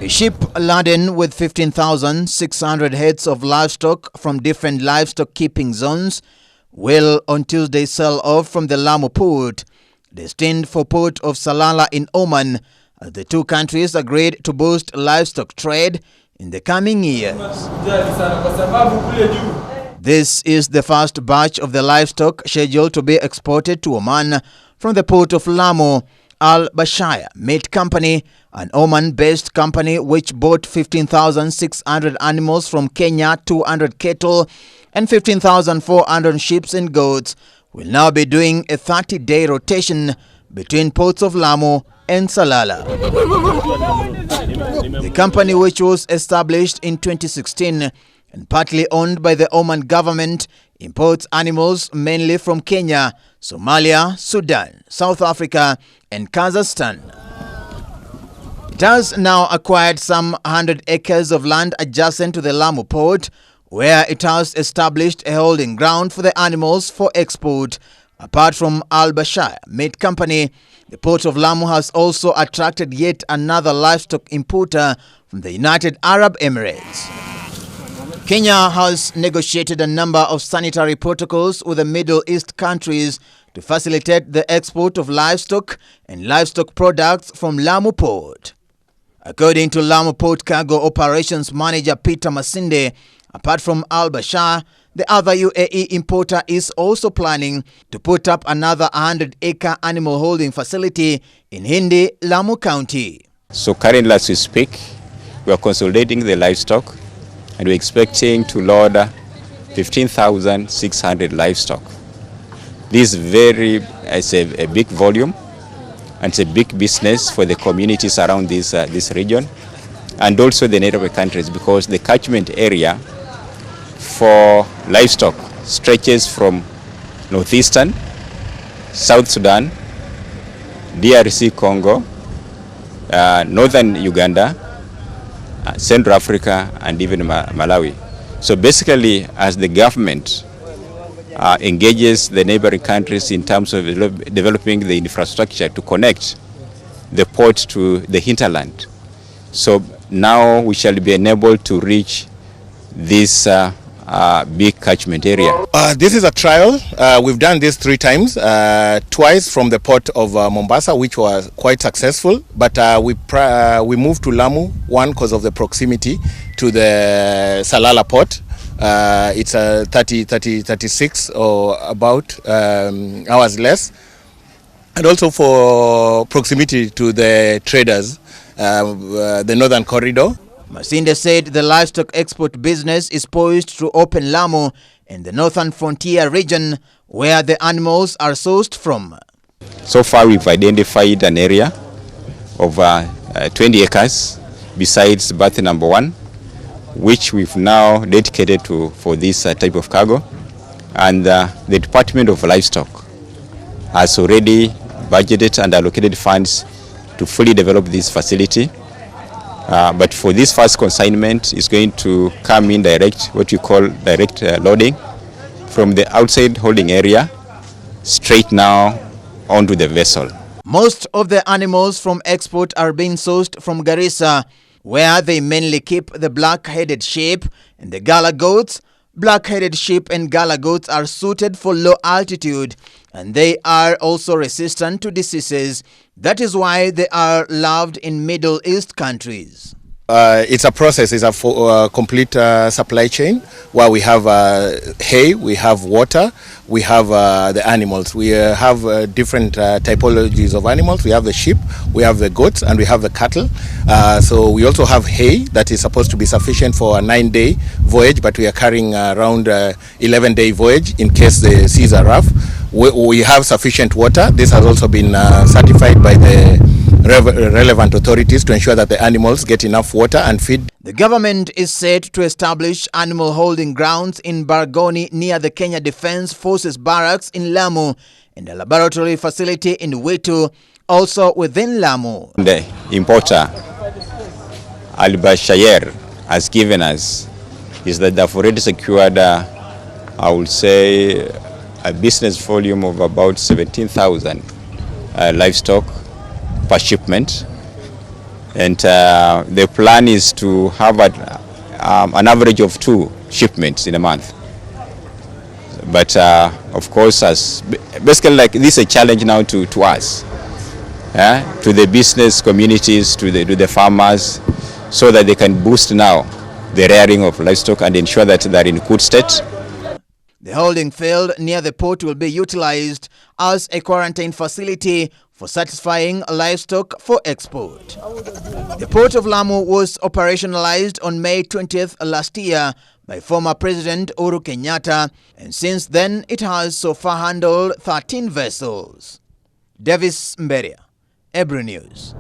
A ship laden with 15,600 heads of livestock from different livestock keeping zones will on Tuesday sail off from the Lamu port, destined for port of Salalah in Oman, as the two countries agreed to boost livestock trade in the coming years. This is the first batch of the livestock scheduled to be exported to Oman from the port of Lamu. Al-Bashaya Meat Company, an Oman-based company which bought 15,600 animals from Kenya, 200 cattle and 15,400 sheep and goats, will now be doing a 30-day rotation between ports of Lamu and Salalah. The company, which was established in 2016 and partly owned by the Oman government, imports animals mainly from Kenya, Somalia, Sudan, South Africa and Kazakhstan. It has now acquired some 100 acres of land adjacent to the Lamu port, where it has established a holding ground for the animals for export. Apart from Al-Bashaya Meat Company, the port of Lamu has also attracted yet another livestock importer from the United Arab Emirates. Kenya has negotiated a number of sanitary protocols with the Middle East countries to facilitate the export of livestock and livestock products from Lamu port. According to Lamu Port Cargo Operations Manager Peter Masinde, apart from Al-Bashar, the other UAE importer is also planning to put up another 100-acre animal holding facility in Hindi, Lamu County. So currently, as we speak, we are consolidating the livestock and we're expecting to load 15,600 livestock. This is a big volume and it's a big business for the communities around this region and also the neighboring countries, because the catchment area for livestock stretches from northeastern, South Sudan, DRC Congo, northern Uganda, Central Africa and even Malawi. So basically, as the government engages the neighboring countries in terms of developing the infrastructure to connect the port to the hinterland, so now we shall be enabled to reach this big catchment area. This is a trial. We've done this 3 times, twice from the port of Mombasa, which was quite successful, but we moved to Lamu, one because of the proximity to the Salalah port. It's 36 or about hours less, and also for proximity to the traders, the northern corridor. Masinde said the livestock export business is poised to open Lamu in the northern frontier region where the animals are sourced from. So far we've identified an area of 20 acres besides berth number 1, which we've now dedicated for this type of cargo, and the Department of Livestock has already budgeted and allocated funds to fully develop this facility. But for this first consignment is going to come in direct, what we call direct loading from the outside holding area straight now onto the vessel. Most of the animals from export are being sourced from Garissa, where they mainly keep the black-headed sheep and the Gala goats. Black-headed sheep and Gala goats are suited for low altitude, and they are also resistant to diseases. That is why they are loved in Middle East countries. It's a process, it's a complete supply chain where we have hay, we have water, we have the animals. We have different typologies of animals. We have the sheep, we have the goats, and we have the cattle. So we also have hay that is supposed to be sufficient for a 9-day voyage, but we are carrying around 11-day voyage in case the seas are rough. We have sufficient water. This has also been certified by the relevant authorities to ensure that the animals get enough water and feed. The government is set to establish animal holding grounds in Bargoni near the Kenya Defence Forces Barracks in Lamu and a laboratory facility in Witu, also within Lamu. The importer, Al-Bashar, has given us is that they've already secured, I would say, a business volume of about 17,000 livestock per shipment, And the plan is to have an average of 2 shipments in a month. But of course, basically, like, this is a challenge now to us, to the business communities, to the farmers, so that they can boost now the rearing of livestock and ensure that they're in good state. The holding field near the port will be utilized as a quarantine facility for satisfying livestock for export. The port of Lamu was operationalized on May 20th last year by former President Uhuru Kenyatta, and since then it has so far handled 13 vessels. Davis Mberia, Ebru News.